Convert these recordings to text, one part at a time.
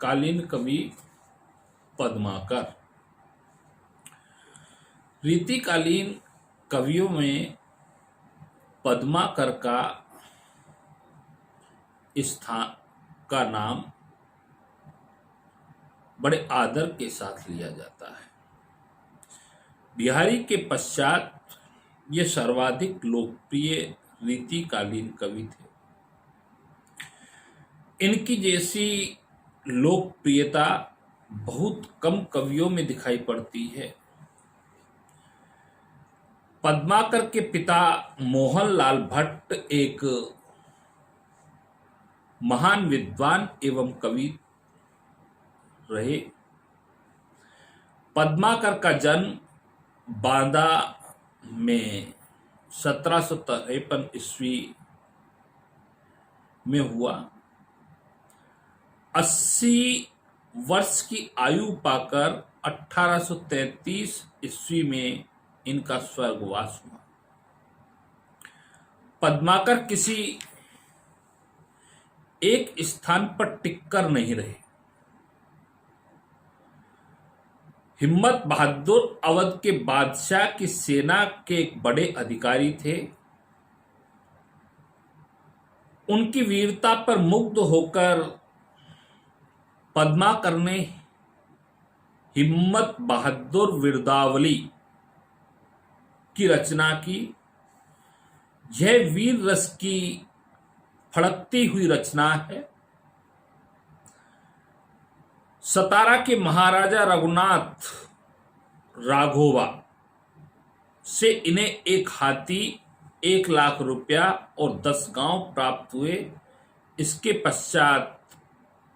कालीन कवि पद्माकर। रीतिकालीन कवियों में पद्माकर का स्थान का नाम बड़े आदर के साथ लिया जाता है। बिहारी के पश्चात ये सर्वाधिक लोकप्रिय रीतिकालीन कवि थे। इनकी जैसी लोकप्रियता बहुत कम कवियों में दिखाई पड़ती है। पद्माकर के पिता मोहनलाल भट्ट एक महान विद्वान एवं कवि रहे। पद्माकर का जन्म बांदा में 1753 ईस्वी में हुआ। 80 वर्ष की आयु पाकर 1833 ईस्वी में इनका स्वर्गवास हुआ। पद्माकर किसी एक स्थान पर टिककर नहीं रहे। हिम्मत बहादुर अवध के बादशाह की सेना के एक बड़े अधिकारी थे। उनकी वीरता पर मुग्ध होकर पद्माकर ने हिम्मत बहादुर वीरदावली की रचना की। यह वीर रस की फड़कती हुई रचना है। सतारा के महाराजा रघुनाथ राघोबा से इन्हें एक हाथी, 1 लाख रुपया और 10 गांव प्राप्त हुए। इसके पश्चात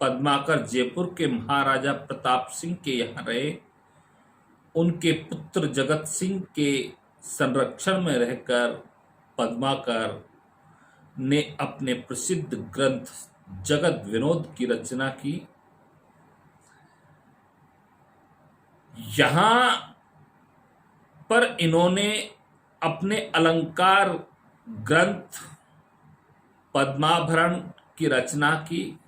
पद्माकर जयपुर के महाराजा प्रताप सिंह के यहाँ रहे। उनके पुत्र जगत सिंह के संरक्षण में रहकर पद्माकर ने अपने प्रसिद्ध ग्रंथ जगत विनोद की रचना की। यहाँ पर इन्होंने अपने अलंकार ग्रंथ पद्माभरण की रचना की।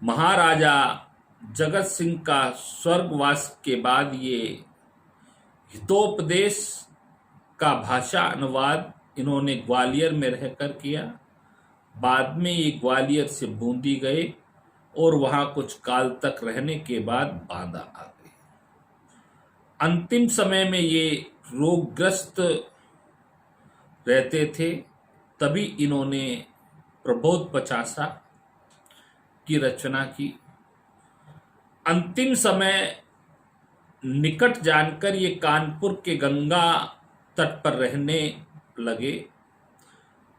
महाराजा जगत सिंह का स्वर्गवास के बाद ये हितोपदेश का भाषा अनुवाद इन्होंने ग्वालियर में रहकर किया। बाद में ये ग्वालियर से बूंदी गए और वहां कुछ काल तक रहने के बाद बांदा आ गए। अंतिम समय में ये रोगग्रस्त रहते थे, तभी इन्होंने प्रबोध पचासा की रचना की। अंतिम समय निकट जानकर ये कानपुर के गंगा तट पर रहने लगे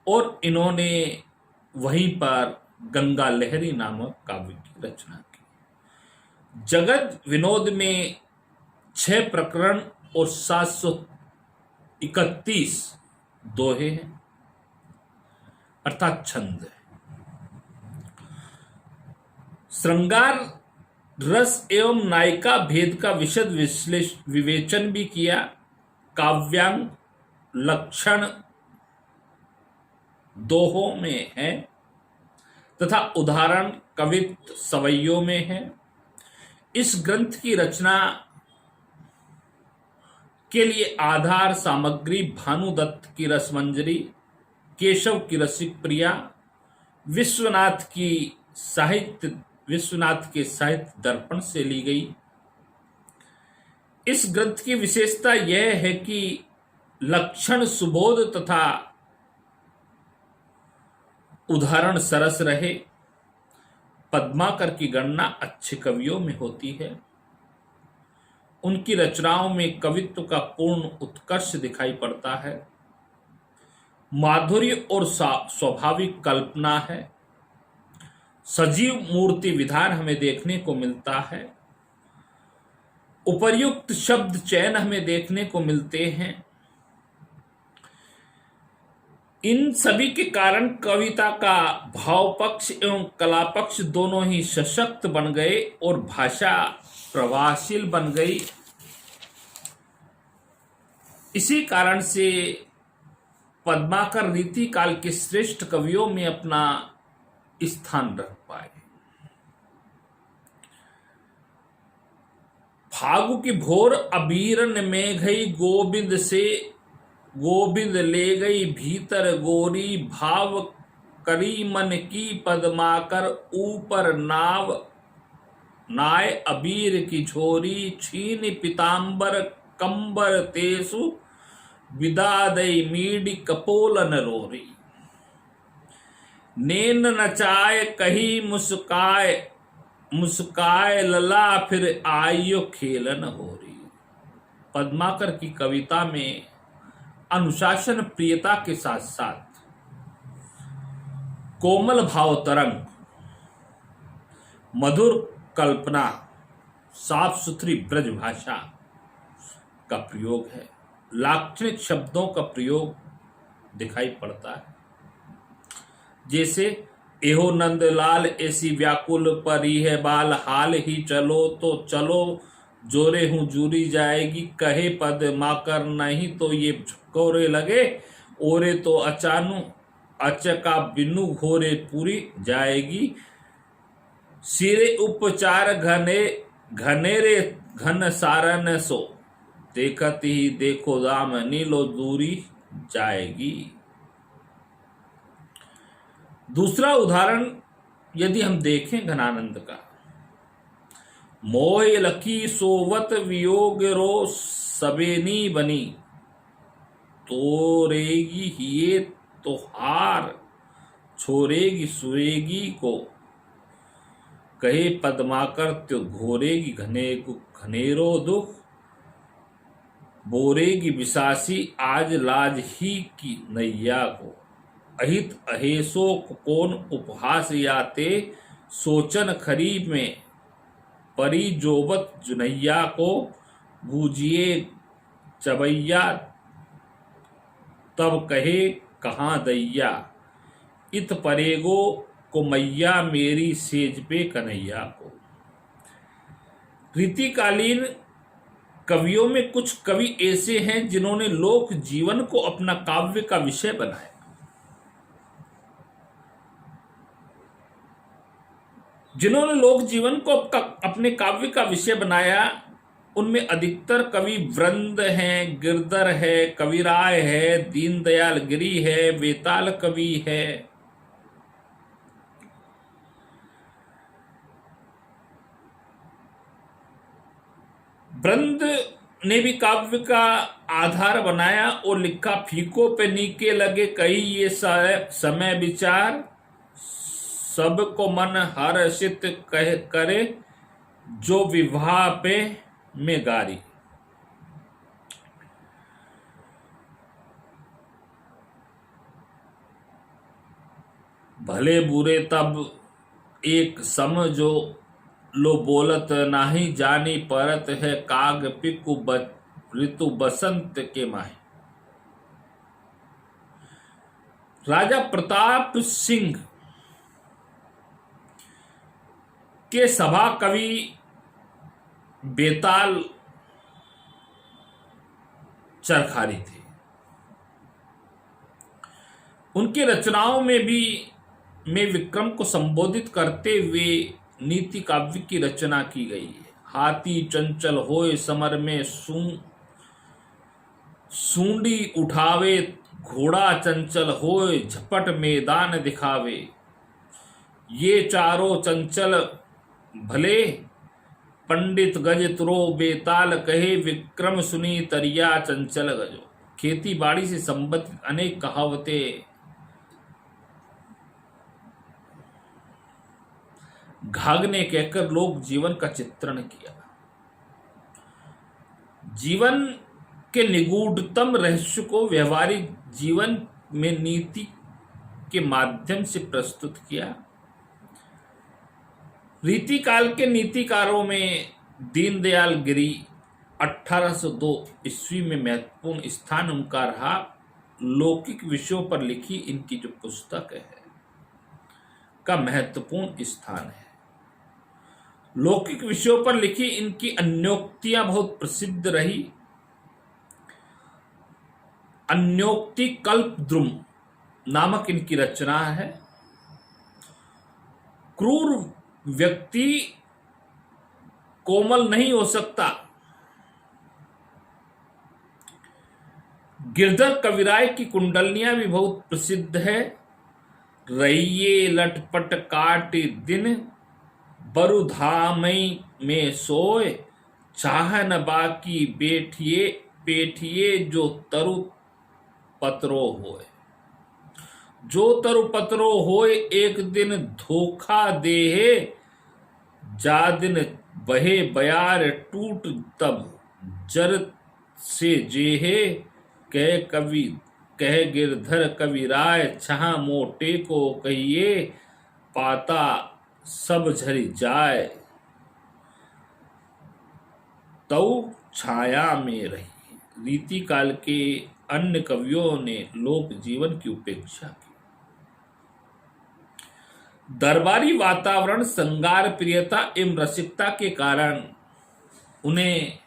और इन्होंने वहीं पर गंगा लहरी नामक काव्य की रचना की। जगत विनोद में 6 प्रकरण और 731 दोहे हैं, अर्थात छंद है। श्रृंगार रस एवं नायिका भेद का विशद विवेचन भी किया। काव्यांग लक्षण दोहों में है तथा उदाहरण कवित्व सवैयों में है। इस ग्रंथ की रचना के लिए आधार सामग्री भानुदत्त की रसमंजरी, केशव की रसिक प्रिया, विश्वनाथ के साहित्य दर्पण से ली गई। इस ग्रंथ की विशेषता यह है कि लक्षण सुबोध तथा उदाहरण सरस रहे। पद्माकर की गणना अच्छे कवियों में होती है। उनकी रचनाओं में कवित्व का पूर्ण उत्कर्ष दिखाई पड़ता है। माधुर्य और स्वाभाविक कल्पना है। सजीव मूर्ति विधान हमें देखने को मिलता है। उपर्युक्त शब्द चयन हमें देखने को मिलते हैं। इन सभी के कारण कविता का भाव पक्ष एवं कला पक्ष दोनों ही सशक्त बन गए और भाषा प्रभावशील बन गई। इसी कारण से पद्माकर रीतिकाल के श्रेष्ठ कवियों में अपना स्थान रख पाए। फागु की भोर अबीरन में गई गोविंद से, गोविंद ले गई भीतर गोरी, भाव करी मन की पदमाकर, ऊपर नाव नाय अबीर की छोरी, छीन पीताम्बर कंबर तेसु, विदा दई मीडी कपोलन रोरी। नैन नचाए कही मुस्काए, मुस्काए लला फिर आइयो खेलन होरी। पद्माकर की कविता में अनुशासन प्रियता के साथ साथ कोमल भाव तरंग, मधुर कल्पना, साफ सुथरी ब्रज भाषा का प्रयोग है, लाक्षणिक शब्दों का प्रयोग दिखाई पड़ता है। जैसे एहो नंदलाल ऐसी व्याकुल परी है बाल, हाल ही चलो तो चलो जोरे हूं जूरी जाएगी, कहे पद्माकर नहीं तो ये झकोरे लगे, ओरे तो अचानू अचका बिनु घोरे पूरी जाएगी, सिरे उपचार घने घनेरे घन सारन सो, देखत ही देखो दाम नीलो दूरी जाएगी। दूसरा उदाहरण यदि हम देखें घनानंद का, मोह लकी सोवत वियोग रो सबेनी बनी, तोरेगी हिये तो हार छोड़ेगी सुरेगी को, कहे पद्माकर त्यो घोरेगी घनेरो दुख, बोरेगी विशासी आज लाज ही की नैया को, अहित अहेसो कौन उपहास याते, सोचन खरीब में परी जोबत जुनैया को, बूझिए चबैया तब कहे कहाँ दैया, इत परेगो को मैया मेरी सेज पे कन्हैया को। रीतिकालीन कवियों में कुछ कवि ऐसे हैं जिन्होंने लोक जीवन को अपना काव्य का विषय बनाया। जिन्होंने लोक जीवन को अपने काव्य का विषय बनाया, उनमें अधिकतर कवि वृंद हैं, गिरधर है, कविराय है, दीनदयाल गिरी है, बेताल कवि है। वृंद ने भी काव्य का आधार बनाया और लिखा, फीको पे नीके लगे कही ये समय विचार, सबको मन हर्षित कह करे जो विवाह पे में गारी। भले बुरे तब एक सम जो लो बोलत नाही, जानी परत है काग पिकु ऋतु बसंत के माहे। राजा प्रताप सिंह के सभा कवि बेताल चरखारी थे। उनकी रचनाओं में विक्रम को संबोधित करते हुए नीति काव्य की रचना की गई है। हाथी चंचल होए समर में सूंडी उठावे, घोड़ा चंचल होए झपट मैदान दिखावे, ये चारों चंचल भले पंडित गज तुरो, बेताल कहे विक्रम सुनी तरिया चंचल गजो। खेती बाड़ी से संबंधित अनेक कहावतें घाघ ने कहकर लोक जीवन का चित्रण किया। जीवन के निगूढ़तम रहस्य को व्यवहारिक जीवन में नीति के माध्यम से प्रस्तुत किया। रीतिकाल के नीतिकारों में दीनदयाल गिरी 1802 ईस्वी में महत्वपूर्ण स्थान उनका रहा। लौकिक विषयों पर लिखी इनकी जो पुस्तक है का महत्वपूर्ण स्थान है। लौकिक विषयों पर लिखी इनकी अन्योक्तियां बहुत प्रसिद्ध रही। अन्योक्ति कल्पद्रुम नामक इनकी रचना है। क्रूर व्यक्ति कोमल नहीं हो सकता, गिरधर कविराय की कुंडलियां भी बहुत प्रसिद्ध है। रहिए लटपट काट दिन, बरुधामई में सोए, चाह न बाकी बैठिए पेठिए, जो तरु पत्रो होए। जो तरु पत्रो होए, एक दिन धोखा देहे, जा दिन बहे बयार टूट तब, जर से जेहे, कह गिरधर कविराय, छहा मोटे को कहिए, पाता सब झरि जाए, तौ छाया में रही। रीति काल के अन्य कवियों ने लोक जीवन की उपेक्षा की। दरबारी वातावरण, श्रृंगार प्रियता एवं रसिकता के कारण उन्हें